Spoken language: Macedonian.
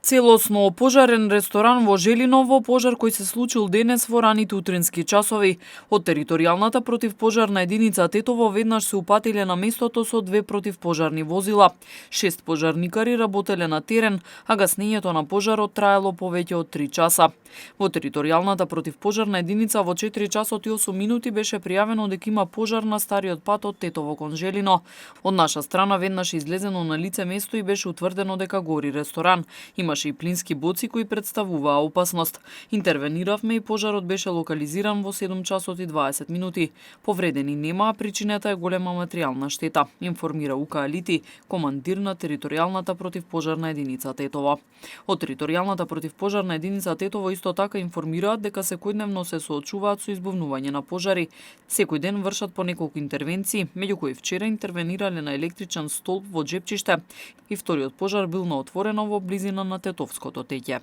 Целосно опожарен ресторан во Желиново, пожар кој се случил денес во раните утрински часови. Од територијалната противпожарна единица Тетово веднаш се упатиле на местото со 2 противпожарни возила. 6 пожарникари работеле на терен, а гаснењето на пожарот траело повеќе од 3 часа. Во територијалната противпожарна единица во 4 часот и 8 минути беше пријавено дека има пожар на стариот пат од Тетово кон Желино. Од наша страна веднаш излезено на лице место и беше утврдено дека гори ресторан. Имаше и плински боци кои представуваа опасност. Интервениравме и пожарот беше локализиран во 7 часот и 20 минути. Повредени нема, а причината е голема материјална штета, информира УК Алити, командир на територијалната противпожарна единица Тетово. Од територијалната противпожарна единица Тетово исто така информираат дека секојдневно се соочуваат со избувнување на пожари. Секој ден вршат по неколку интервенции, меѓу кои вчера интервенирале на електричен столб во Джепчиште и вториот пожар бил на отворено во близина на Тетовското теќе.